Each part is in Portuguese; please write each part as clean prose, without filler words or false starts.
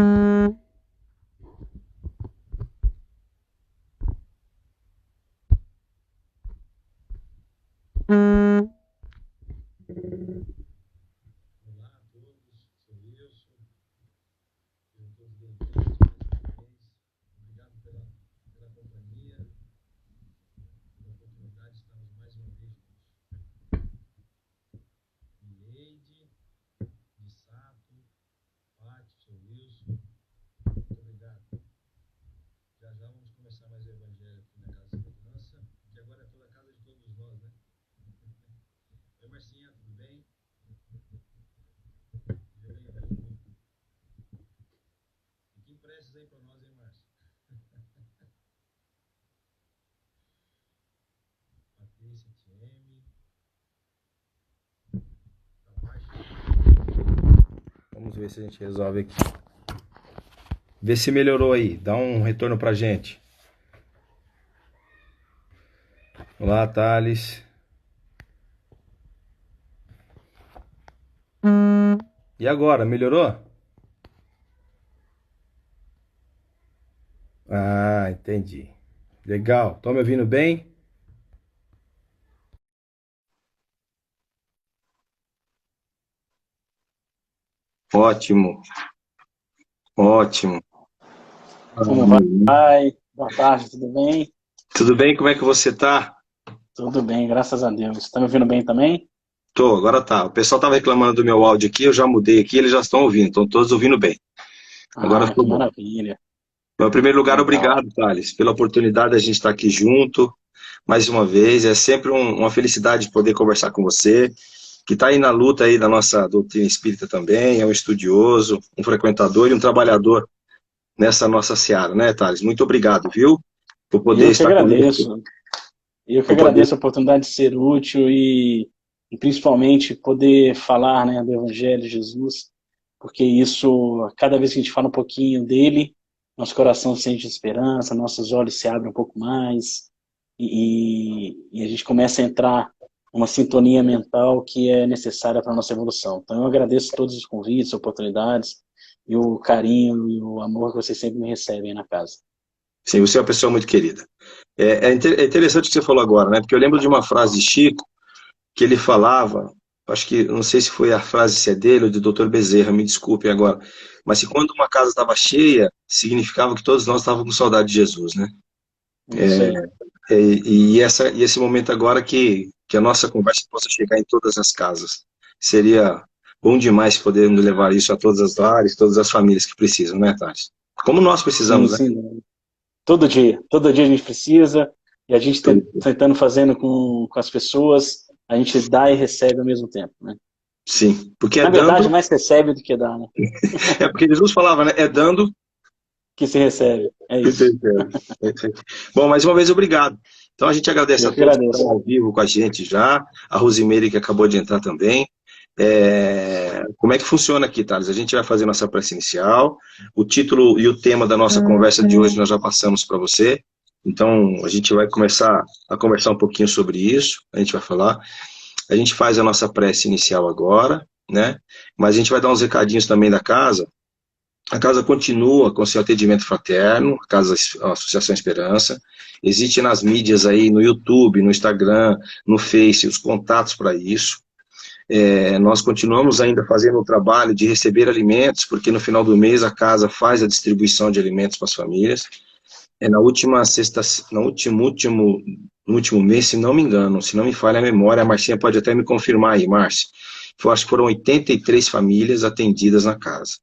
Olá a todos, sou Wilson, sejam todos bem-vindos mais uma vez. Obrigado pela companhia, pela oportunidade de estarmos mais uma vez juntos. Neide, de Sato, Pátio, sou Wilson, muito obrigado. Já já vamos começar mais o Evangelho aqui na Casa da Esperança, que agora é toda a casa de todos nós, né? Oi, Marcinha, tudo bem? Seja bem-vindo. E que emprestas aí para nós, hein, Márcio? Patrícia, TM, tá baixo. Vamos ver se a gente resolve aqui. Vê se melhorou aí. Dá um retorno pra gente. Olá, Thales. E agora, melhorou? Ah, entendi. Legal. Estão me ouvindo bem? Ótimo, ótimo. Como vai? Boa tarde, tudo bem? Tudo bem? Como é que você tá? Tudo bem, graças a Deus. Está me ouvindo bem também? Tô, agora tá. O pessoal tava reclamando do meu áudio aqui, eu já mudei aqui, eles já estão ouvindo, estão todos ouvindo bem. Agora Ah, que ficou bom. maravilha. Então, em primeiro lugar, Legal. obrigado, Thales, pela oportunidade de a gente estar aqui junto, mais uma vez. É sempre uma felicidade poder conversar com você, que está aí na luta aí da nossa doutrina espírita também, é um estudioso, um frequentador e um trabalhador nessa nossa seara, né, Thales? Muito obrigado, viu? Por poder Eu que estar conosco, agradeço. Eu que por poder... agradeço a oportunidade de ser útil e principalmente poder falar, né, do Evangelho de Jesus, porque isso, cada vez que a gente fala um pouquinho dele, nosso coração sente esperança, nossos olhos se abrem um pouco mais e a gente começa a entrar numa sintonia mental que é necessária para a nossa evolução. Então eu agradeço todos os convites, oportunidades e o carinho e o amor que vocês sempre me recebem na casa. Sim, você é uma pessoa muito querida. É interessante o que você falou agora, né? Porque eu lembro de uma frase de Chico, que ele falava, acho que, não sei se foi a frase se é dele ou do Dr. Bezerra, me desculpem agora, mas que quando uma casa estava cheia, significava que todos nós estávamos com saudade de Jesus, né? Isso aí. E esse momento agora que a nossa conversa possa chegar em todas as casas. Seria bom demais podermos levar isso a todas as áreas, todas as famílias que precisam, né, Thales? Como nós Sim, precisamos, né? sim. Todo dia a gente precisa, e a gente tentando fazendo com as pessoas, a gente dá e recebe ao mesmo tempo, né? Sim, porque é Na verdade, dando, mais recebe do que dá, né? é porque Jesus falava, né? É dando Que se recebe, é que isso. se recebe. Bom, mais uma vez, obrigado. Então a gente agradece Eu a que todos que estão agradeço. ao vivo com a gente já, a Rosimeire que acabou de entrar também. Como é que funciona aqui, Thales? A gente vai fazer nossa prece inicial, o título e o tema da nossa conversa de hoje nós já passamos para você, então a gente vai começar a conversar um pouquinho sobre isso, a gente vai falar, a gente faz a nossa prece inicial agora, né? Mas a gente vai dar uns recadinhos também da casa. A casa continua com seu atendimento fraterno, a Associação Esperança. Existe nas mídias aí, no YouTube, no Instagram, no Face, os contatos para isso. Nós continuamos ainda fazendo o trabalho de receber alimentos, porque no final do mês a casa faz a distribuição de alimentos para as famílias. Na última sexta, no último mês, se não me engano, se não me falha a memória, a Marcinha pode até me confirmar aí, Márcia. Eu acho que foram 83 famílias atendidas na casa.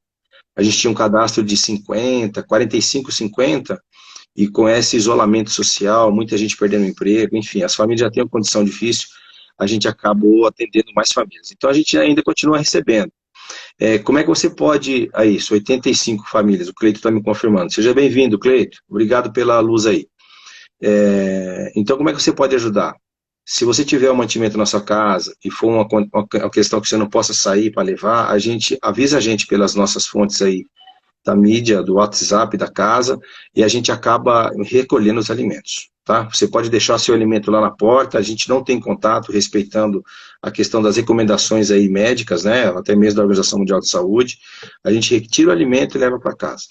A gente tinha um cadastro de 50, 45, 50, e com esse isolamento social, muita gente perdendo o emprego, enfim, as famílias já têm uma condição difícil, a gente acabou atendendo mais famílias. Então a gente ainda continua recebendo. Como é que você pode, aí, isso, 85 famílias, o Cleito está me confirmando. Seja bem-vindo, Cleito, obrigado pela luz aí. Então como é que você pode ajudar? Se você tiver um mantimento na sua casa e for uma questão que você não possa sair para levar, avisa a gente pelas nossas fontes aí, da mídia, do WhatsApp da casa, e a gente acaba recolhendo os alimentos. Tá? Você pode deixar seu alimento lá na porta, a gente não tem contato, respeitando a questão das recomendações aí médicas, né, até mesmo da Organização Mundial de Saúde, a gente retira o alimento e leva para casa.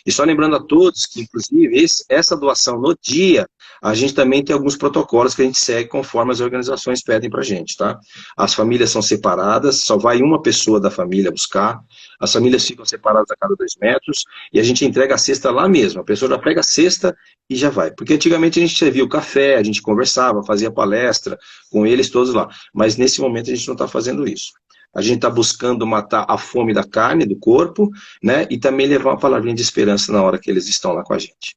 E só lembrando a todos que, inclusive, essa doação no dia, a gente também tem alguns protocolos que a gente segue conforme as organizações pedem para a gente, tá? As famílias são separadas, só vai uma pessoa da família buscar, as famílias ficam separadas a cada 2 metros, e a gente entrega a cesta lá mesmo, a pessoa já pega a cesta e já vai. Porque antigamente a gente servia o café, a gente conversava, fazia palestra com eles todos lá, mas nesse momento a gente não está fazendo isso. A gente está buscando matar a fome da carne, do corpo, né? E também levar uma palavrinha de esperança na hora que eles estão lá com a gente.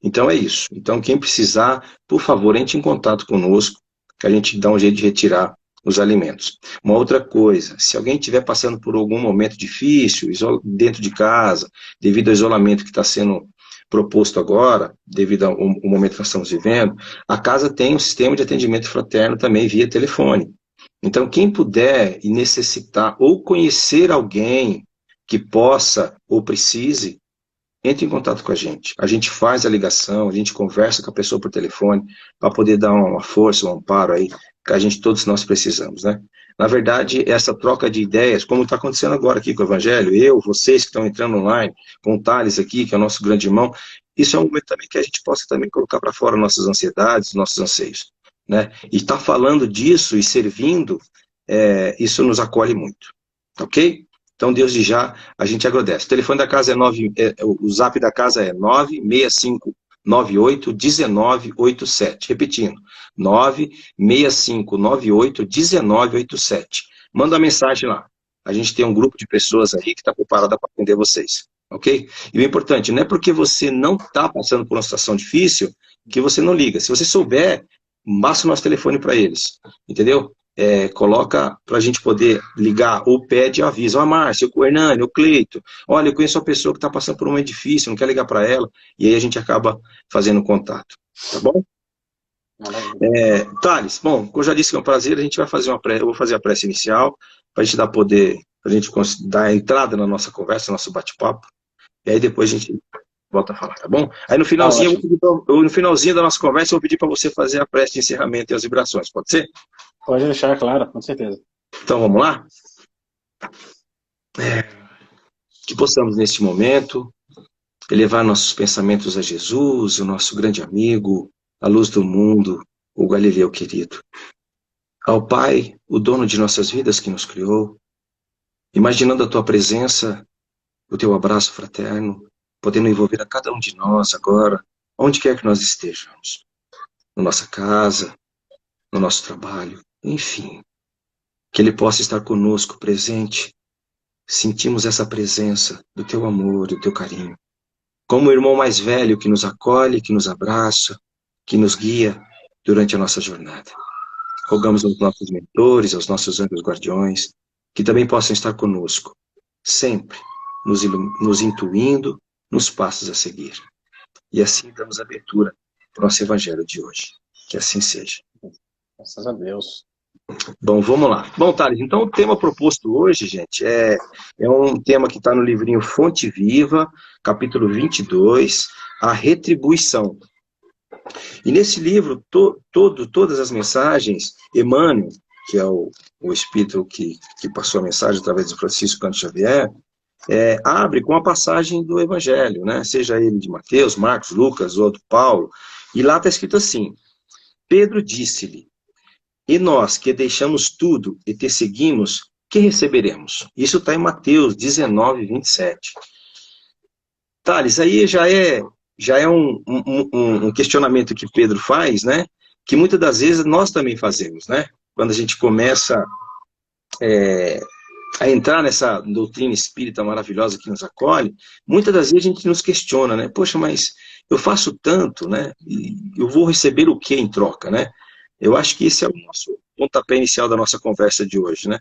Então é isso. Então quem precisar, por favor, entre em contato conosco, que a gente dá um jeito de retirar os alimentos. Uma outra coisa, se alguém estiver passando por algum momento difícil, dentro de casa, devido ao isolamento que está sendo proposto agora, devido ao momento que nós estamos vivendo, a casa tem um sistema de atendimento fraterno também via telefone. Então, quem puder e necessitar ou conhecer alguém que possa ou precise, entre em contato com a gente. A gente faz a ligação, a gente conversa com a pessoa por telefone para poder dar uma força, um amparo aí, que a gente, todos nós precisamos, né? Na verdade, essa troca de ideias, como está acontecendo agora aqui com o Evangelho, vocês que estão entrando online, com o Thales aqui, que é o nosso grande irmão, isso é um momento também que a gente possa também colocar para fora nossas ansiedades, nossos anseios. Né? E estar falando disso e servindo, isso nos acolhe muito, ok? Então, desde já, a gente agradece. O telefone da casa o zap da casa é 96598-1987. Repetindo, 96598-1987. Manda uma mensagem lá. A gente tem um grupo de pessoas aí que está preparada para atender vocês, ok? E o importante, não é porque você não está passando por uma situação difícil que você não liga. Se você souber, basta o nosso telefone para eles, entendeu? Coloca para a gente poder ligar, ou pede aviso, Márcio, o Hernani, o Cleito, olha, eu conheço uma pessoa que está passando por um momento difícil, não quer ligar para ela, e aí a gente acaba fazendo contato, tá bom? Thales, bom, como eu já disse que é um prazer, a gente vai fazer eu vou fazer a prece inicial, para a gente dar entrada na nossa conversa, no nosso bate-papo, e aí depois a gente volta a falar, tá bom? Aí no finalzinho, no finalzinho da nossa conversa, eu vou pedir para você fazer a prece de encerramento e as vibrações, pode ser? Pode deixar, claro, com certeza. Então vamos lá? Que possamos neste momento elevar nossos pensamentos a Jesus, o nosso grande amigo, a luz do mundo, o Galileu querido. Ao Pai, o dono de nossas vidas que nos criou, imaginando a tua presença, o teu abraço fraterno, podendo envolver a cada um de nós agora, onde quer que nós estejamos, na nossa casa, no nosso trabalho, enfim, que Ele possa estar conosco, presente. Sentimos essa presença do teu amor, do teu carinho, como o irmão mais velho que nos acolhe, que nos abraça, que nos guia durante a nossa jornada. Rogamos aos nossos mentores, aos nossos anjos guardiões, que também possam estar conosco, sempre nos intuindo nos passos a seguir. E assim damos abertura para o nosso evangelho de hoje. Que assim seja. Graças a Deus. Bom, vamos lá. Bom, Thales, então o tema proposto hoje, gente, é um tema que está no livrinho Fonte Viva, capítulo 22, a retribuição. E nesse livro, todas as mensagens, Emmanuel, que é o espírito que passou a mensagem através de Francisco Cândido Xavier, abre com a passagem do Evangelho, né? Seja ele de Mateus, Marcos, Lucas ou do Paulo, e lá está escrito assim: Pedro disse-lhe, e nós que deixamos tudo e te seguimos, que receberemos? Isso está em Mateus 19, 27. Thales, aí já é um questionamento que Pedro faz, né? Que muitas das vezes nós também fazemos, né? Quando a gente começa a entrar nessa doutrina espírita maravilhosa que nos acolhe, muitas das vezes a gente nos questiona, né? Poxa, mas eu faço tanto, né? E eu vou receber o que em troca, né? Eu acho que esse é o nosso pontapé inicial da nossa conversa de hoje, né?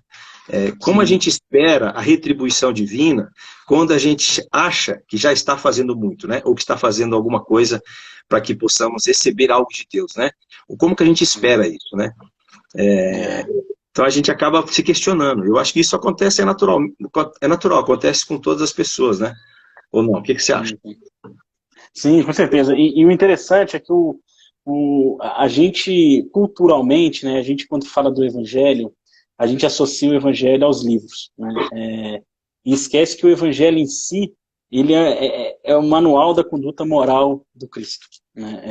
Como a gente espera a retribuição divina quando a gente acha que já está fazendo muito, né? Ou que está fazendo alguma coisa para que possamos receber algo de Deus, né? Ou como que a gente espera isso, né? Então a gente acaba se questionando. Eu acho que isso acontece, é natural, acontece com todas as pessoas, né? Ou não? O que você acha? Sim, com certeza. E o interessante é que a gente, culturalmente, né, a gente, quando fala do Evangelho, a gente associa o Evangelho aos livros, né? E esquece que o Evangelho em si, ele é o manual da conduta moral do Cristo, né?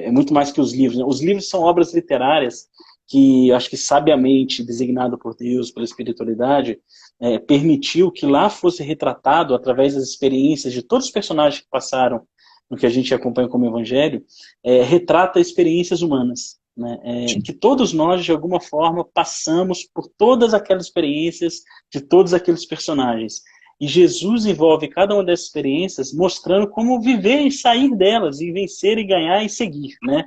É muito mais que os livros, né? Os livros são obras literárias que, acho que sabiamente designado por Deus, pela espiritualidade, permitiu que lá fosse retratado, através das experiências de todos os personagens que passaram no que a gente acompanha como Evangelho, retrata experiências humanas, né? Que todos nós, de alguma forma, passamos por todas aquelas experiências de todos aqueles personagens. E Jesus envolve cada uma dessas experiências mostrando como viver e sair delas, e vencer e ganhar e seguir, né?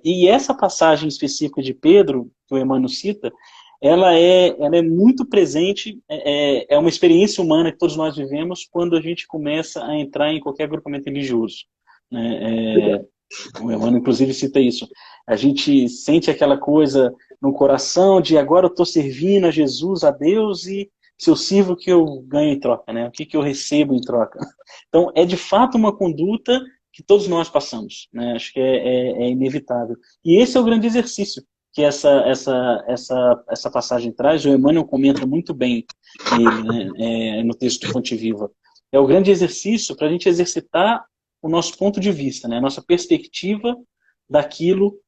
E essa passagem específica de Pedro, que o Emmanuel cita, ela é muito presente, é uma experiência humana que todos nós vivemos quando a gente começa a entrar em qualquer agrupamento religioso, né? O Emmanuel, inclusive, cita isso. A gente sente aquela coisa no coração de agora eu estou servindo a Jesus, a Deus, e se eu sirvo, o que eu ganho em troca, né? O que eu recebo em troca? Então, é de fato uma conduta que todos nós passamos, né? Acho que é inevitável. E esse é o grande exercício que essa passagem traz. O Emmanuel comenta muito bem nele, né? No texto do Fonte Viva. É o grande exercício para a gente exercitar o nosso ponto de vista, né? A nossa perspectiva daquilo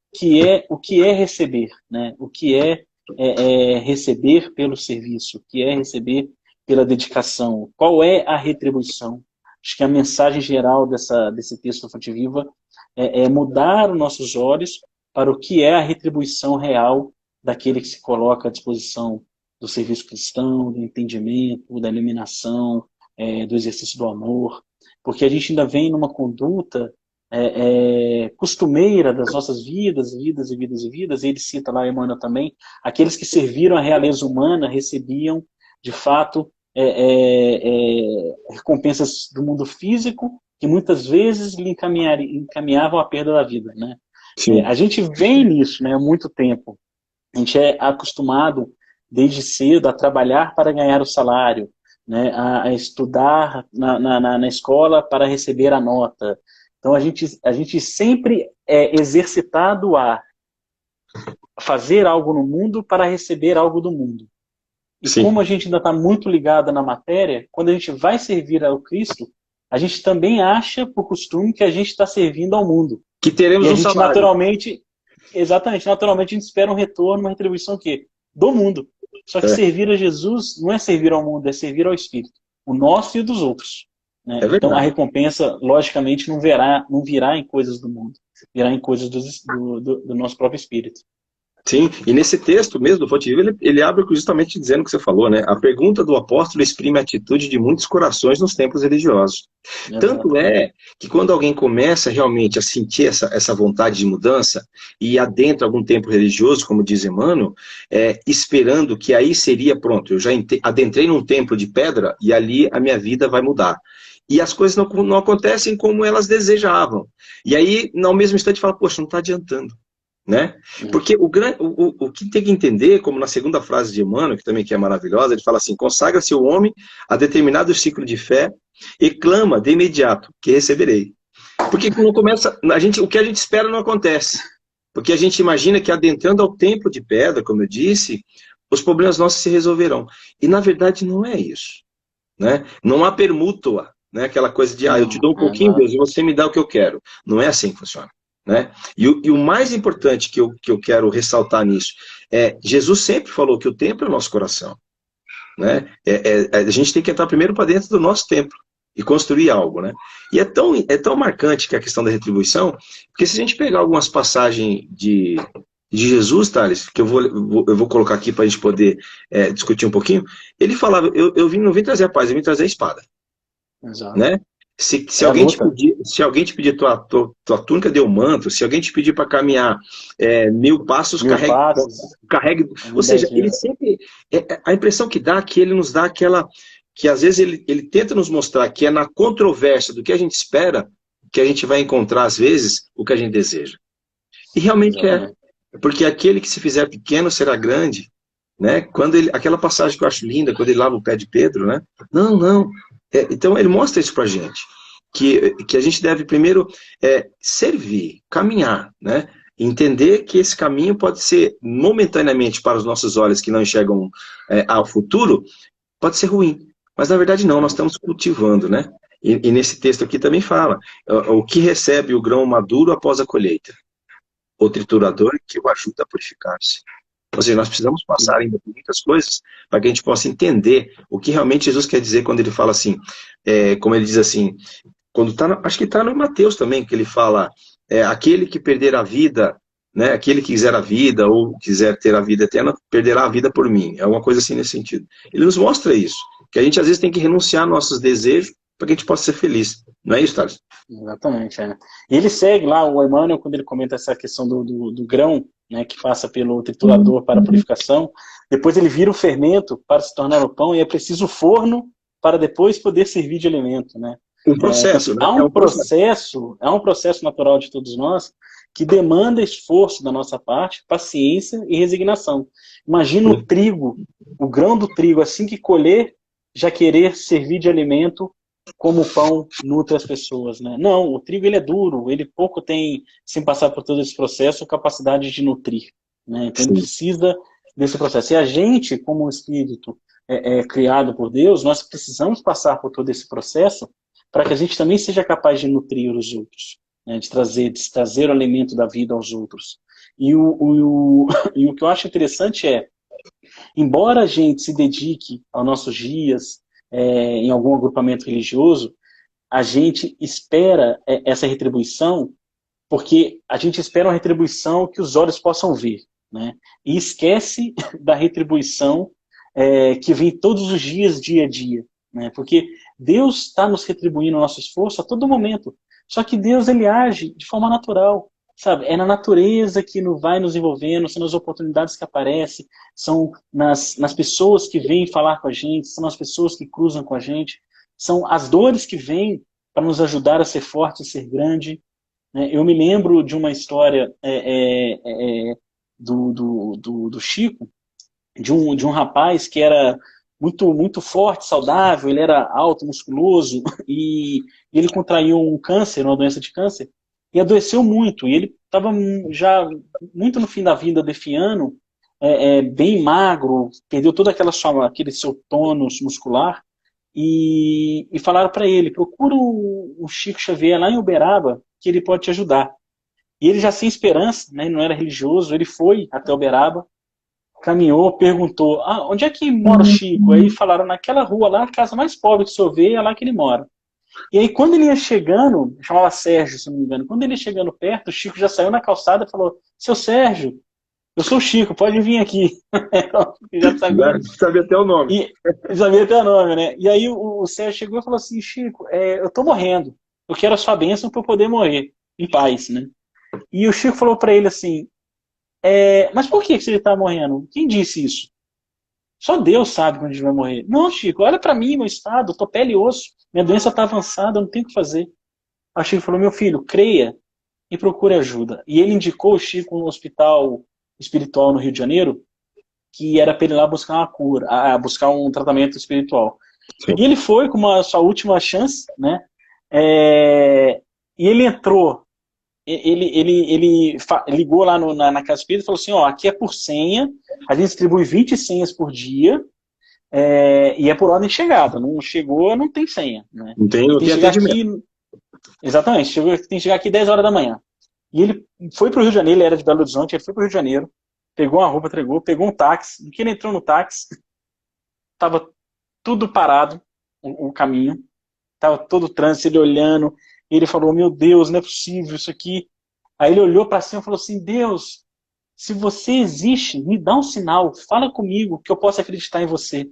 o que é receber, né? O que é receber pelo serviço, o que é receber pela dedicação, qual é a retribuição. Acho que a mensagem geral desse texto do Fonte Viva é mudar os nossos olhos para o que é a retribuição real daquele que se coloca à disposição do serviço cristão, do entendimento, da iluminação, do exercício do amor, porque a gente ainda vem numa conduta costumeira das nossas vidas, e ele cita lá, Emmanuel também, aqueles que serviram a realeza humana recebiam, de fato, recompensas do mundo físico que muitas vezes lhe encaminhavam à perda da vida, né? A gente vem nisso, né, há muito tempo. A gente é acostumado desde cedo a trabalhar para ganhar o salário, né, a estudar na escola para receber a nota. Então a gente sempre é exercitado a fazer algo no mundo para receber algo do mundo. E Sim. Como a gente ainda está muito ligado na matéria, quando a gente vai servir ao Cristo, a gente também acha, por costume, que a gente está servindo ao mundo. Que teremos um salário. Naturalmente a gente espera um retorno, uma retribuição que do mundo. Só que servir a Jesus não é servir ao mundo, é servir ao Espírito. O nosso e o dos outros. Né? Então a recompensa, logicamente, não virá em coisas do mundo. Virá em coisas do nosso próprio Espírito. Sim, e nesse texto mesmo do Fonte Viva, ele abre justamente dizendo o que você falou, né? A pergunta do apóstolo exprime a atitude de muitos corações nos tempos religiosos. Exato. Tanto é que quando alguém começa realmente a sentir essa vontade de mudança e adentra algum tempo religioso, como diz Emmanuel, esperando que aí seria pronto, eu já adentrei num templo de pedra e ali a minha vida vai mudar. E as coisas não acontecem como elas desejavam. E aí, no mesmo instante, fala, poxa, não está adiantando. Né? Porque o que tem que entender, como na segunda frase de Emmanuel, que também é maravilhosa, ele fala assim, consagra-se o homem a determinado ciclo de fé e clama de imediato que receberei. Porque quando começa, o que a gente espera não acontece. Porque a gente imagina que adentrando ao templo de pedra, como eu disse, os problemas nossos se resolverão. E na verdade não é isso. Né? Não há permútua, né? Aquela coisa de, eu te dou um pouquinho, Deus, e você me dá o que eu quero. Não é assim que funciona. Né? E o mais importante que eu quero ressaltar nisso Jesus sempre falou que o templo é o nosso coração, né? A gente tem que entrar primeiro para dentro do nosso templo e construir algo, né? E é tão marcante que a questão da retribuição, porque se a gente pegar algumas passagens de Jesus, Thales, que eu vou colocar aqui para a gente poder discutir um pouquinho, ele falava, não vim trazer a paz, eu vim trazer a espada. Exato. Né? Se alguém te pedir tua túnica, dê um manto. Se alguém te pedir para caminhar 1000 passos, carregue. Ou seja, ele sempre. A impressão que dá é que ele nos dá aquela. Que às vezes ele tenta nos mostrar que é na controvérsia do que a gente espera que a gente vai encontrar, às vezes, o que a gente deseja. E realmente é. Porque aquele que se fizer pequeno será grande. Né? Aquela passagem que eu acho linda, quando ele lava o pé de Pedro, né? Não. Então, ele mostra isso para a gente, que a gente deve primeiro servir, caminhar, né? Entender que esse caminho pode ser momentaneamente para os nossos olhos que não enxergam ao futuro, pode ser ruim, mas na verdade não, nós estamos cultivando, né? E nesse texto aqui também fala, o que recebe o grão maduro após a colheita, o triturador que o ajuda a purificar-se. Ou seja, nós precisamos passar ainda por muitas coisas para que a gente possa entender o que realmente Jesus quer dizer quando ele fala assim, como ele diz assim, quando acho que está no Mateus também, que ele fala, aquele que perder a vida, né, aquele que quiser a vida ou quiser ter a vida eterna, perderá a vida por mim. É uma coisa assim nesse sentido. Ele nos mostra isso, que a gente às vezes tem que renunciar a nossos desejos para que a gente possa ser feliz. Não é isso, Thales? Exatamente, E ele segue lá, o Emmanuel, quando ele comenta essa questão do grão, né, que passa pelo triturador para a purificação, depois ele vira o fermento para se tornar o pão, e é preciso o forno para depois poder servir de alimento, né? Um processo, né? Há um processo natural de todos nós que demanda esforço da nossa parte, paciência e resignação. Imagina o trigo, o grão do trigo, assim que colher, já querer servir de alimento como o pão nutre as pessoas, né? Não, o trigo ele é duro, ele pouco tem, sem passar por todo esse processo, capacidade de nutrir, né? Então ele precisa desse processo. E a gente, como um espírito criado por Deus, nós precisamos passar por todo esse processo para que a gente também seja capaz de nutrir os outros, né? de trazer o alimento da vida aos outros. E o que eu acho interessante embora a gente se dedique aos nossos dias, em algum agrupamento religioso, a gente espera essa retribuição, porque a gente espera uma retribuição que os olhos possam ver, né? E esquece da retribuição que vem todos os dias, dia a dia, né? Porque Deus está nos retribuindo o nosso esforço a todo momento, só que Deus ele age de forma natural, sabe? É na natureza que vai nos envolvendo, são nas oportunidades que aparecem, são nas pessoas que vêm falar com a gente, são nas pessoas que cruzam com a gente, são as dores que vêm para nos ajudar a ser forte e ser grande, né? Eu me lembro de uma história do Chico, de um rapaz que era muito, muito forte, saudável, ele era alto, musculoso, e ele contraiu um câncer, uma doença de câncer, e adoeceu muito, e ele estava já muito no fim da vida, definhando, bem magro, perdeu todo aquele seu tônus muscular, e falaram para ele, procura o Chico Xavier lá em Uberaba, que ele pode te ajudar. E ele já sem esperança, né, não era religioso, ele foi até Uberaba, caminhou, perguntou, onde é que mora o Chico? Aí falaram, naquela rua lá, a casa mais pobre que o senhor vê, é lá que ele mora. E aí quando ele ia chegando, chamava Sérgio, se não me engano, quando ele ia chegando perto, o Chico já saiu na calçada e falou, seu Sérgio, eu sou o Chico, pode vir aqui. Já sabia até o nome. Sabia até o nome, né? E aí o Sérgio chegou e falou assim, Chico, eu tô morrendo, eu quero a sua bênção para eu poder morrer em paz, né? E o Chico falou para ele assim, mas por que você está morrendo? Quem disse isso? Só Deus sabe quando a gente vai morrer. Não, Chico, olha para mim, meu estado, eu tô pele e osso, minha doença está avançada, eu não tenho o que fazer. Aí o Chico falou, meu filho, creia e procure ajuda. E ele indicou o Chico um hospital espiritual no Rio de Janeiro, que era para ele lá buscar uma cura, buscar um tratamento espiritual. Sim. E ele foi com a sua última chance, né? E ele entrou, ele ligou lá na casa espírita e falou assim, aqui é por senha, a gente distribui 20 senhas por dia, e é por ordem de chegada, não chegou, não tem senha, né? Não tem atendimento. Exatamente, tem que chegar aqui 10 horas da manhã. E ele foi para o Rio de Janeiro, ele era de Belo Horizonte, ele foi para o Rio de Janeiro, pegou uma roupa, pegou um táxi, no que ele entrou no táxi, estava tudo parado, o caminho, estava todo o trânsito, ele olhando, e ele falou, meu Deus, não é possível isso aqui. Aí ele olhou para cima e falou assim, Deus, se você existe, me dá um sinal, fala comigo que eu possa acreditar em você.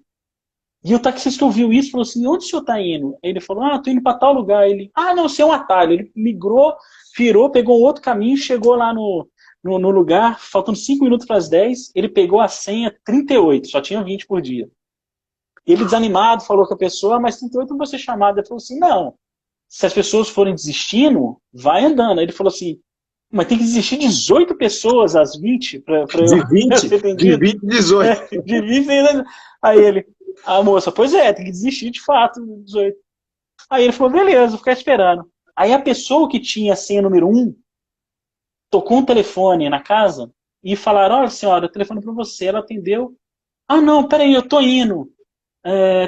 E o taxista ouviu isso e falou assim, onde o senhor está indo? Aí ele falou, estou indo para tal lugar. Ele, não, você é um atalho. Ele migrou, virou, pegou um outro caminho, chegou lá no lugar, faltando 5 minutos para as 10, ele pegou a senha 38, só tinha 20 por dia. Ele desanimado, falou com a pessoa, mas 38 não vai ser chamado. Ele falou assim, não, se as pessoas forem desistindo, vai andando. Aí ele falou assim, mas tem que desistir 18 pessoas às 20 para de 20, 18. De 20, aí ele, a moça, pois tem que desistir de fato, 18. Aí ele falou, beleza, vou ficar esperando. Aí a pessoa que tinha a senha número 1 tocou um telefone na casa e falaram, olha senhora, o telefone para você. Ela atendeu. Ah, não, peraí, eu tô indo.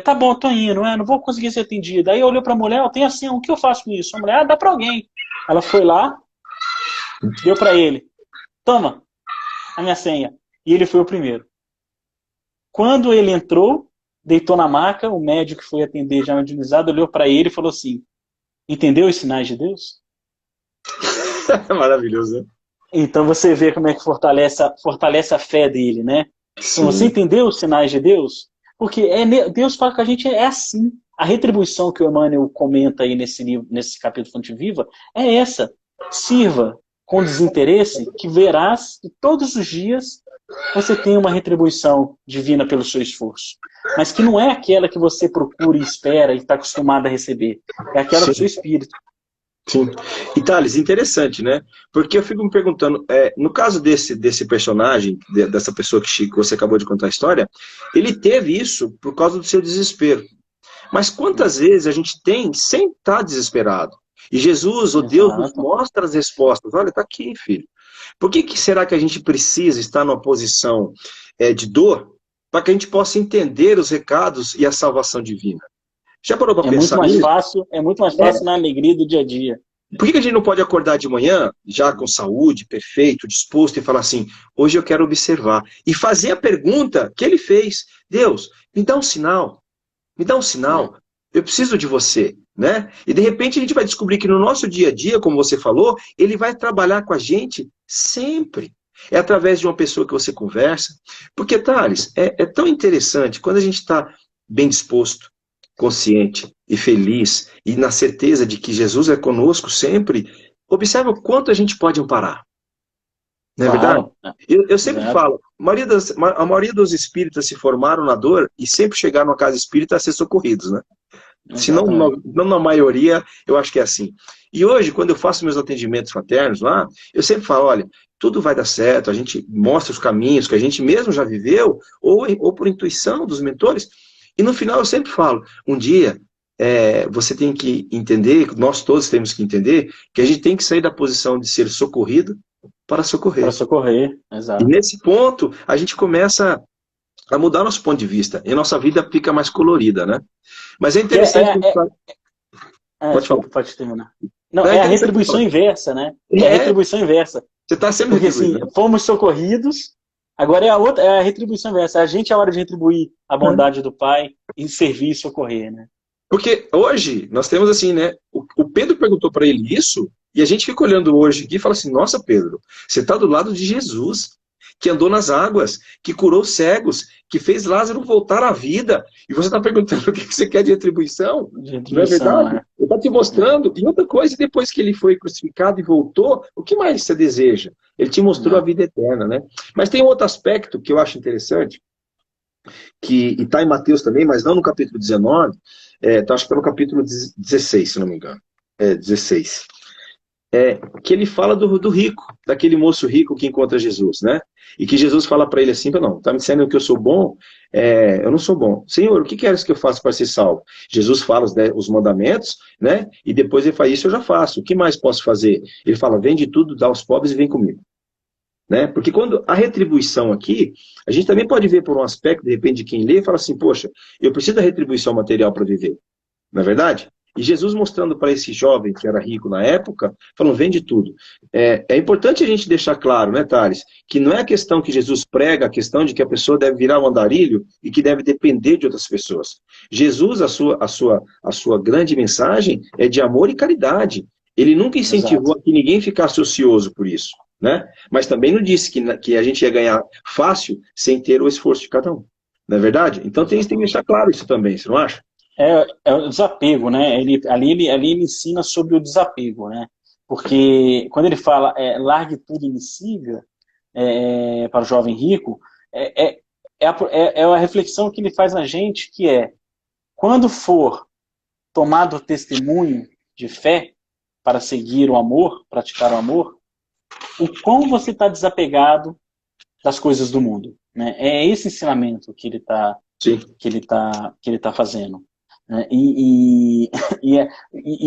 Tá bom, eu tô indo, não vou conseguir ser atendida. Aí olhou pra mulher, eu tenho a senha, o que eu faço com isso? A mulher, dá pra alguém. Ela foi lá, deu pra ele. Toma, a minha senha. E ele foi o primeiro. Quando ele entrou, deitou na maca, o médico que foi atender já mediunizado olhou pra ele e falou assim, entendeu os sinais de Deus? Maravilhoso, né? Então você vê como é que fortalece a fé dele, né? Então você Sim. entendeu os sinais de Deus? Porque Deus fala que a gente é assim. A retribuição que o Emmanuel comenta aí nesse capítulo Fonte Viva é essa. Sirva com desinteresse, que verás que todos os dias você tem uma retribuição divina pelo seu esforço. Mas que não é aquela que você procura e espera e está acostumado a receber. É aquela do seu Sim. espírito. Sim. E Thales, interessante, né? Porque eu fico me perguntando, no caso desse personagem, dessa pessoa que você acabou de contar a história, ele teve isso por causa do seu desespero. Mas quantas vezes a gente tem sem estar desesperado? E Jesus, o Deus, nos Exato. mostra as respostas. Olha, está aqui, filho. Por que será que a gente precisa estar numa posição de dor para que a gente possa entender os recados e a salvação divina? Já parou para pensar nisso? É muito mais fácil na alegria do dia a dia. Por que a gente não pode acordar de manhã, já com saúde, perfeito, disposto, e falar assim, hoje eu quero observar, e fazer a pergunta que ele fez, Deus, me dá um sinal, me dá um sinal, eu preciso de você, né? E de repente a gente vai descobrir que no nosso dia a dia, como você falou, ele vai trabalhar com a gente sempre. É através de uma pessoa que você conversa. Porque, Thales, é tão interessante quando a gente está bem disposto, consciente e feliz, e na certeza de que Jesus é conosco sempre, observe o quanto a gente pode amparar. Não é verdade? Claro. Eu sempre Exato. falo, a maioria dos espíritas se formaram na dor e sempre chegaram à casa espírita a ser socorridos, né? Se não, Exatamente. não na maioria, eu acho que é assim. E hoje, quando eu faço meus atendimentos fraternos lá, eu sempre falo, olha, tudo vai dar certo, a gente mostra os caminhos que a gente mesmo já viveu, ou por intuição dos mentores, e no final eu sempre falo, um dia você tem que entender, nós todos temos que entender, que a gente tem que sair da posição de ser socorrido para Para socorrer. socorrer. E Exato. nesse ponto, a gente começa a mudar nosso ponto de vista, e a nossa vida fica mais colorida, né? Mas é Que interessante que a gente pode falar. desculpa, pode terminar. Não, Não, é é a interessante que retribuição fala. inversa, né? É a É, retribuição inversa. você está sendo Porque retribuído, assim, né? fomos socorridos, agora é a retribuição inversa. A gente é a hora de retribuir a bondade do Pai e servir e socorrer, né? Porque hoje nós temos assim, né? O Pedro perguntou para ele isso, e a gente fica olhando hoje aqui e fala assim: nossa, Pedro, você está do lado de Jesus, que andou nas águas, que curou cegos, que fez Lázaro voltar à vida, e você está perguntando o que você quer de retribuição? De Não é retribuição, verdade? né? Ele está te mostrando. E outra coisa, depois que ele foi crucificado e voltou, o que mais você deseja? Ele te mostrou a vida eterna, né? Mas tem um outro aspecto que eu acho interessante, que está em Mateus também, mas não no capítulo 19, acho que está no capítulo 16, se não me engano. 16. Que ele fala do rico, daquele moço rico que encontra Jesus, né? E que Jesus fala para ele assim, não, tá me dizendo que eu sou bom? Eu não sou bom. Senhor, o que queres que eu faça para ser salvo? Jesus fala os mandamentos, né? E depois ele fala, isso eu já faço, o que mais posso fazer? Ele fala, vende tudo, dá aos pobres e vem comigo. Né? Porque quando a retribuição aqui, a gente também pode ver por um aspecto, de repente, de quem lê e fala assim, poxa, eu preciso da retribuição material para viver. Não é verdade? E Jesus mostrando para esse jovem que era rico na época, falando, vende tudo. É importante a gente deixar claro, né, Thales, que não é a questão que Jesus prega, a questão de que a pessoa deve virar um andarilho e que deve depender de outras pessoas. Jesus, a sua grande mensagem é de amor e caridade. Ele nunca incentivou Exato. a que ninguém ficasse ocioso por isso, né? Mas também não disse que a gente ia ganhar fácil sem ter o esforço de cada um. Não é verdade? Então tem que deixar claro isso também, você não acha? É o desapego, né? Ali ele ensina sobre o desapego, né? Porque quando ele fala largue tudo e me siga para o jovem rico, é a reflexão que ele faz na gente, que quando for tomado o testemunho de fé para seguir o amor, praticar o amor, o quão você está desapegado das coisas do mundo, né? É esse ensinamento que ele está Sim. que ele tá fazendo. né? E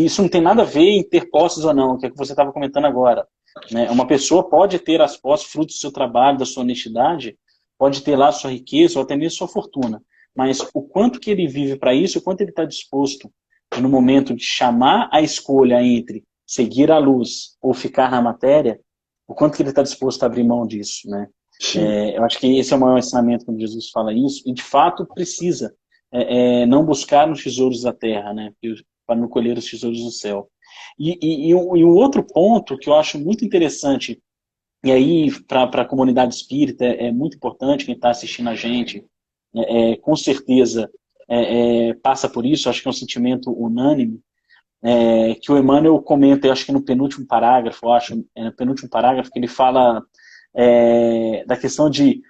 isso não tem nada a ver em ter posses ou não, que é o que você estava comentando agora, né? Uma pessoa pode ter as posses, fruto do seu trabalho, da sua honestidade, pode ter lá a sua riqueza ou até mesmo sua fortuna, mas o quanto que ele vive para isso, o quanto ele está disposto, no momento de chamar a escolha entre seguir a luz ou ficar na matéria, o quanto que ele está disposto a abrir mão disso, né? Eu acho que esse é o maior ensinamento quando Jesus fala isso, e de fato precisa não buscar os tesouros da terra, né? Para não colher os tesouros do céu. E um outro ponto que eu acho muito interessante, e aí para a comunidade espírita é muito importante, quem está assistindo a gente, com certeza passa por isso, acho que é um sentimento unânime, que o Emmanuel comenta, eu acho que no penúltimo parágrafo, no penúltimo parágrafo, que ele fala da questão de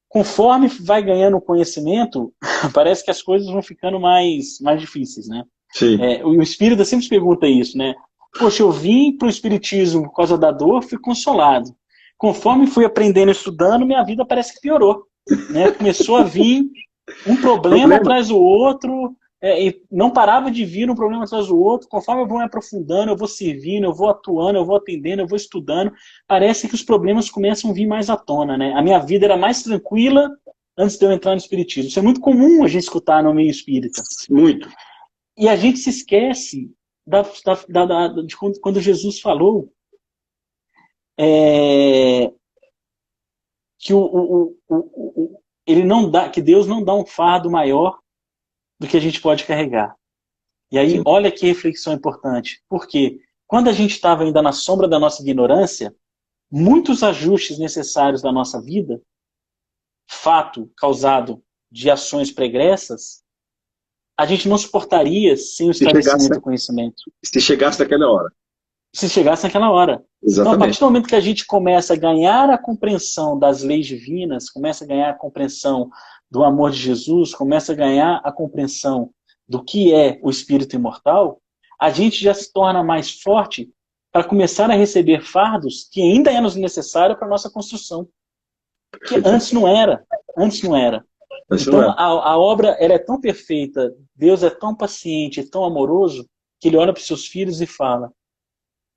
conforme vai ganhando conhecimento, parece que as coisas vão ficando mais difíceis, né? Sim. O espírita sempre se pergunta isso, né? Poxa, eu vim para o espiritismo por causa da dor, fui consolado. Conforme fui aprendendo e estudando, minha vida parece que piorou, né? Começou a vir um problema atrás do outro, e não parava de vir um problema atrás do outro. Conforme eu vou me aprofundando, eu vou servindo, eu vou atuando, eu vou atendendo, eu vou estudando, parece que os problemas começam a vir mais à tona, né? A minha vida era mais tranquila antes de eu entrar no espiritismo. Isso é muito comum a gente escutar no meio espírita. Muito. E a gente se esquece de quando Jesus falou que ele não dá, que Deus não dá um fardo maior do que a gente pode carregar. E aí, olha que reflexão importante. Porque quando a gente estava ainda na sombra da nossa ignorância, muitos ajustes necessários da nossa vida, fato causado de ações pregressas, a gente não suportaria sem o esclarecimento do conhecimento. Se chegasse naquela hora. Se chegasse naquela hora. Exatamente. Então, a partir do momento que a gente começa a ganhar a compreensão das leis divinas, começa a ganhar a compreensão do amor de Jesus, começa a ganhar a compreensão do que é o espírito imortal, a gente já se torna mais forte para começar a receber fardos que ainda é nos necessário para a nossa construção. Porque antes não era. Então, a obra ela é tão perfeita, Deus é tão paciente, tão amoroso, que ele olha para os seus filhos e fala: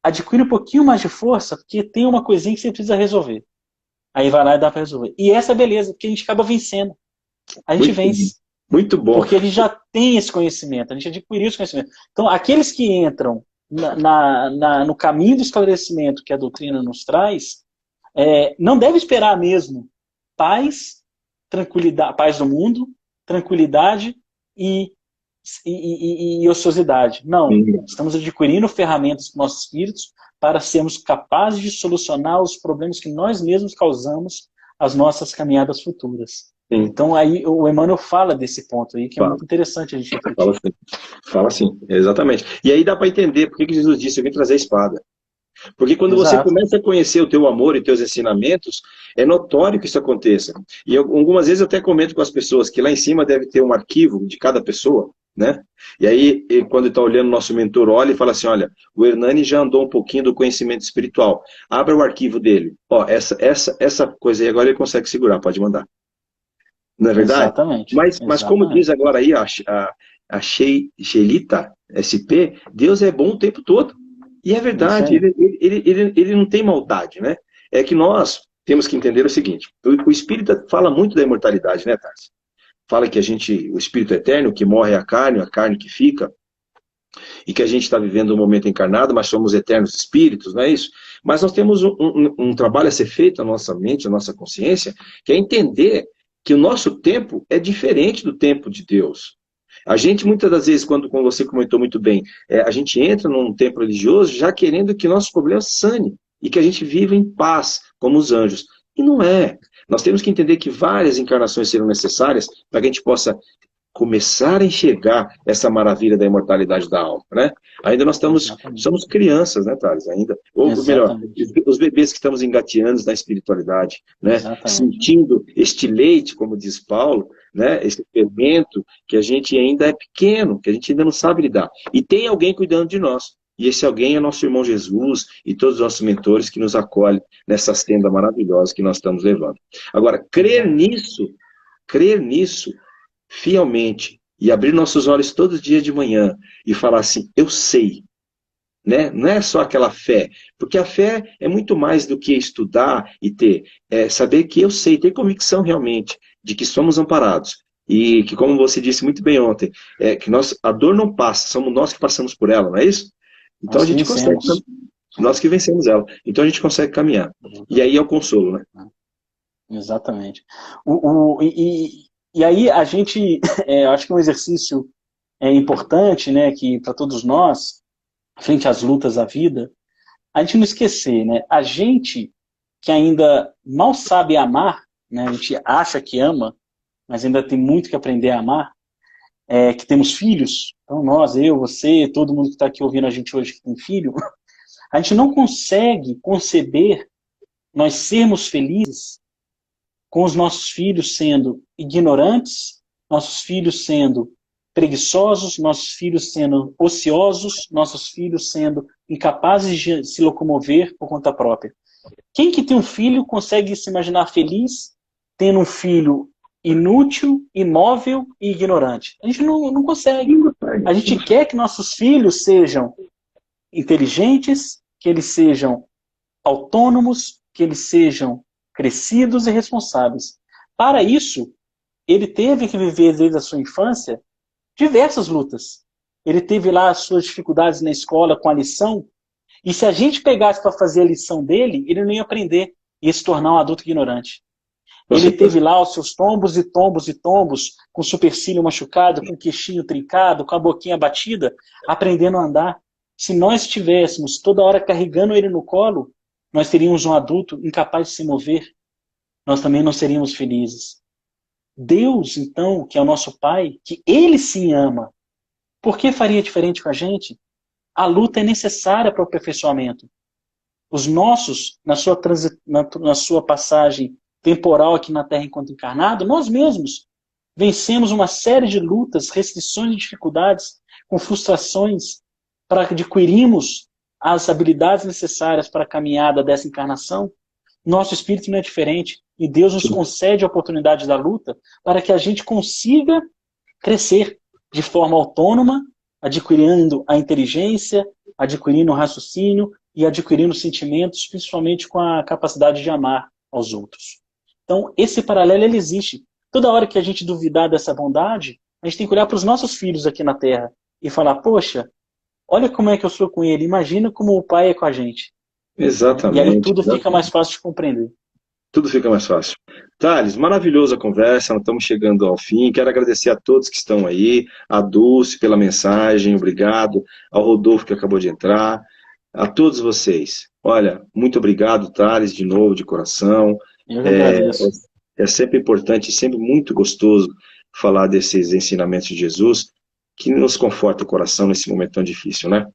adquire um pouquinho mais de força, porque tem uma coisinha que você precisa resolver. Aí vai lá e dá para resolver. E essa é a beleza, porque a gente acaba vencendo. A gente vence. Muito bom. Porque ele já tem esse conhecimento, a gente adquiriu esse conhecimento. Então, aqueles que entram no caminho do esclarecimento que a doutrina nos traz, não deve esperar mesmo paz, tranquilidade, paz do mundo, tranquilidade e ociosidade. Não, estamos adquirindo ferramentas para nossos espíritos para sermos capazes de solucionar os problemas que nós mesmos causamos às nossas caminhadas futuras. Então aí o Emmanuel fala desse ponto aí, que é muito interessante a gente refletir. Fala sim, exatamente. E aí dá para entender por que Jesus disse: eu vim trazer a espada. Porque quando você começa a conhecer o teu amor e teus ensinamentos, é notório que isso aconteça. E algumas vezes eu até comento com as pessoas que lá em cima deve ter um arquivo de cada pessoa, né? E aí, quando está olhando o nosso mentor, olha e fala assim: olha, o Hernani já andou um pouquinho do conhecimento espiritual. Abra o arquivo dele. Ó, essa coisa aí agora ele consegue segurar, pode mandar. Não é verdade? Exatamente. Mas como diz agora aí a Sheilita SP, Deus é bom o tempo todo. E é verdade, ele não tem maldade, né? É que nós temos que entender o seguinte: o Espírita fala muito da imortalidade, né, Tarsi? Fala que o Espírito eterno, que morre é a carne que fica, e que a gente está vivendo um momento encarnado, mas somos eternos espíritos, não é isso? Mas nós temos um trabalho a ser feito na nossa mente, na nossa consciência, que é entender que o nosso tempo é diferente do tempo de Deus. A gente, muitas das vezes, como você comentou muito bem, a gente entra num tempo religioso já querendo que nossos problemas sanem e que a gente viva em paz, como os anjos. E não é. Nós temos que entender que várias encarnações serão necessárias para que a gente possa começar a enxergar essa maravilha da imortalidade da alma, né? Ainda nós somos crianças, né, Thales? Ainda, ou melhor, os bebês que estamos engateando na espiritualidade, né? Sentindo este leite, como diz Paulo, né? Esse fermento que a gente ainda é pequeno, que a gente ainda não sabe lidar. E tem alguém cuidando de nós. E esse alguém é nosso irmão Jesus e todos os nossos mentores que nos acolhem nessa senda maravilhosa que nós estamos levando. Agora, crer nisso fielmente e abrir nossos olhos todo dia de manhã e falar assim, eu sei, né? Não é só aquela fé, porque a fé é muito mais do que estudar e ter, é saber que eu sei, ter convicção realmente de que somos amparados e que, como você disse muito bem ontem, que a dor não passa, somos nós que passamos por ela, não é isso? Então Nós a que gente consegue, vencemos. nós que vencemos ela, então a gente consegue caminhar. E aí é o consolo, né? Exatamente. E aí a gente, acho que um exercício importante, né, que para todos nós, frente às lutas da vida, a gente não esquecer, né, a gente que ainda mal sabe amar, né, a gente acha que ama, mas ainda tem muito que aprender a amar, que temos filhos, então nós, eu, você, todo mundo que está aqui ouvindo a gente hoje que tem filho, a gente não consegue conceber nós sermos felizes com os nossos filhos sendo ignorantes, nossos filhos sendo preguiçosos, nossos filhos sendo ociosos, nossos filhos sendo incapazes de se locomover por conta própria. Quem que tem um filho consegue se imaginar feliz tendo um filho inútil, imóvel e ignorante? A gente não consegue. A gente quer que nossos filhos sejam inteligentes, que eles sejam autônomos, que eles sejam crescidos e responsáveis. Para isso, ele teve que viver desde a sua infância diversas lutas. Ele teve lá as suas dificuldades na escola com a lição, e se a gente pegasse para fazer a lição dele, ele não ia aprender, ia se tornar um adulto ignorante. Ele teve lá os seus tombos e tombos e tombos, com o supercílio machucado, com o queixinho trincado, com a boquinha batida, aprendendo a andar. Se nós estivéssemos toda hora carregando ele no colo, nós teríamos um adulto incapaz de se mover. Nós também não seríamos felizes. Deus, então, que é o nosso Pai, que Ele sim ama, por que faria diferente com a gente? A luta é necessária para o aperfeiçoamento. Os nossos, na sua passagem temporal aqui na Terra enquanto encarnado, nós mesmos vencemos uma série de lutas, restrições e dificuldades, com frustrações, para adquirirmos as habilidades necessárias para a caminhada dessa encarnação. Nosso espírito não é diferente, e Deus nos concede a oportunidade da luta para que a gente consiga crescer de forma autônoma, adquirindo a inteligência, adquirindo o raciocínio e adquirindo sentimentos, principalmente com a capacidade de amar aos outros. Então, esse paralelo ele existe. Toda hora que a gente duvidar dessa bondade, a gente tem que olhar para os nossos filhos aqui na Terra e falar, poxa, olha como é que eu sou com ele, imagina como o pai é com a gente. Exatamente. E aí tudo fica mais fácil de compreender. Tudo fica mais fácil. Thales, maravilhosa a conversa, nós estamos chegando ao fim. Quero agradecer a todos que estão aí, a Dulce pela mensagem, obrigado, ao Rodolfo que acabou de entrar, a todos vocês. Olha, muito obrigado, Thales, de novo, de coração. Eu que agradeço. É sempre importante, sempre muito gostoso falar desses ensinamentos de Jesus, que nos conforta o coração nesse momento tão difícil, né?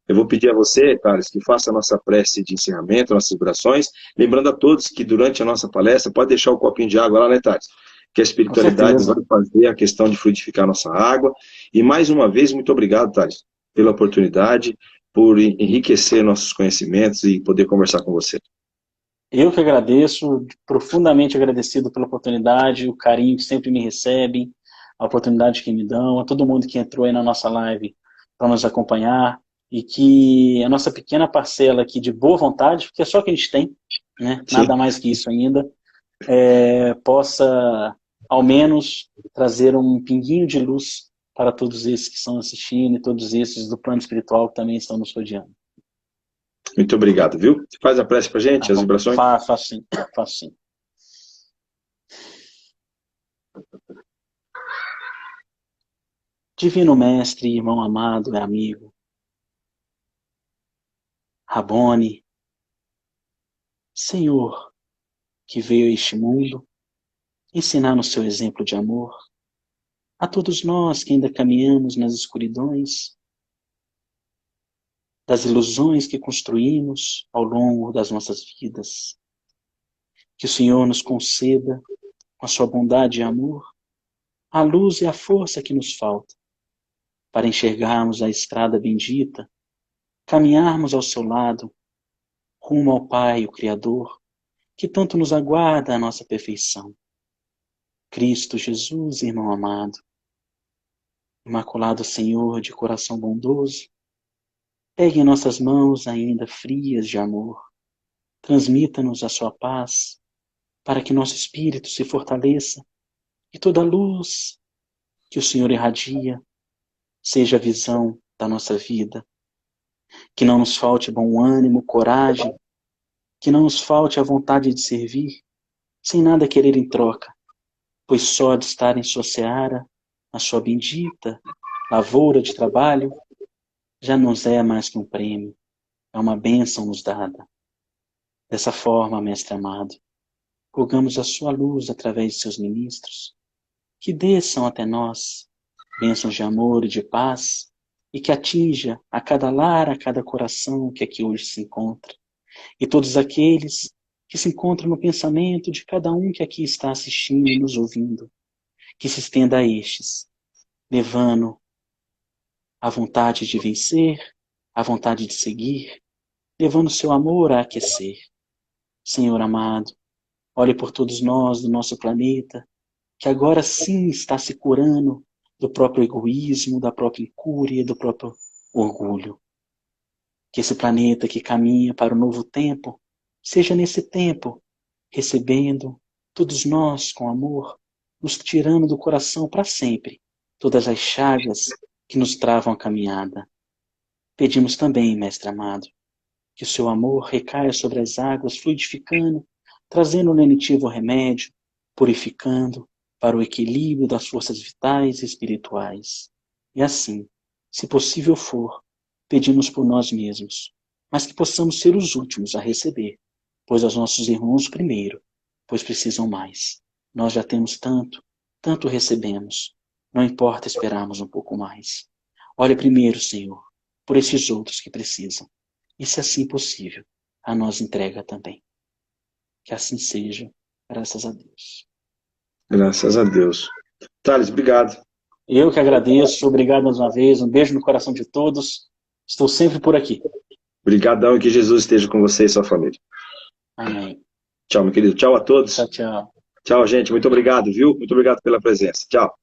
Eu vou pedir a você, Thales, que faça a nossa prece de encerramento, nossas orações, lembrando a todos que durante a nossa palestra, pode deixar o copinho de água lá, né, Thales? Que a espiritualidade vai fazer a questão de fluidificar a nossa água. E mais uma vez, muito obrigado, Thales, pela oportunidade, por enriquecer nossos conhecimentos e poder conversar com você. Eu que agradeço, profundamente agradecido pela oportunidade, o carinho que sempre me recebem, a oportunidade que me dão, a todo mundo que entrou aí na nossa live para nos acompanhar, e que a nossa pequena parcela aqui de boa vontade, porque é só que a gente tem, né? Nada mais que isso ainda, possa ao menos trazer um pinguinho de luz para todos esses que estão assistindo e todos esses do plano espiritual que também estão nos rodeando. Muito obrigado, viu? Faz a prece pra gente, as vibrações? Faço sim, faço sim. Divino Mestre, irmão amado e amigo, Rabone, Senhor, que veio a este mundo ensinar no seu exemplo de amor a todos nós que ainda caminhamos nas escuridões das ilusões que construímos ao longo das nossas vidas. Que o Senhor nos conceda, com a sua bondade e amor, a luz e a força que nos falta para enxergarmos a estrada bendita, caminharmos ao seu lado, rumo ao Pai, o Criador, que tanto nos aguarda a nossa perfeição. Cristo Jesus, irmão amado, Imaculado Senhor de coração bondoso, pegue em nossas mãos ainda frias de amor, transmita-nos a sua paz, para que nosso espírito se fortaleça e toda a luz que o Senhor irradia seja a visão da nossa vida. Que não nos falte bom ânimo, coragem, que não nos falte a vontade de servir, sem nada querer em troca, pois só de estar em sua seara, na sua bendita lavoura de trabalho, já nos é mais que um prêmio, é uma bênção nos dada. Dessa forma, Mestre amado, rogamos a sua luz através de seus ministros, que desçam até nós bênçãos de amor e de paz, e que atinja a cada lar, a cada coração que aqui hoje se encontra, e todos aqueles que se encontram no pensamento de cada um que aqui está assistindo e nos ouvindo, que se estenda a estes, levando a vontade de vencer, a vontade de seguir, levando seu amor a aquecer. Senhor amado, olhe por todos nós do nosso planeta, que agora sim está se curando do próprio egoísmo, da própria incúria, do próprio orgulho. Que esse planeta que caminha para o novo tempo, seja nesse tempo, recebendo todos nós com amor, nos tirando do coração para sempre todas as chagas que nos travam a caminhada. Pedimos também, Mestre amado, que o seu amor recaia sobre as águas, fluidificando, trazendo o lenitivo remédio, purificando para o equilíbrio das forças vitais e espirituais. E assim, se possível for, pedimos por nós mesmos, mas que possamos ser os últimos a receber, pois aos nossos irmãos primeiro, pois precisam mais. Nós já temos tanto, tanto recebemos, não importa esperarmos um pouco mais. Olha primeiro, Senhor, por esses outros que precisam, e se assim possível, a nós entrega também. Que assim seja, graças a Deus. Graças a Deus. Thales, obrigado. Eu que agradeço, obrigado mais uma vez, um beijo no coração de todos, estou sempre por aqui. Obrigadão e que Jesus esteja com você e sua família. Amém. Tchau, meu querido. Tchau a todos. Tchau, tchau. Tchau, gente. Muito obrigado, viu? Muito obrigado pela presença. Tchau.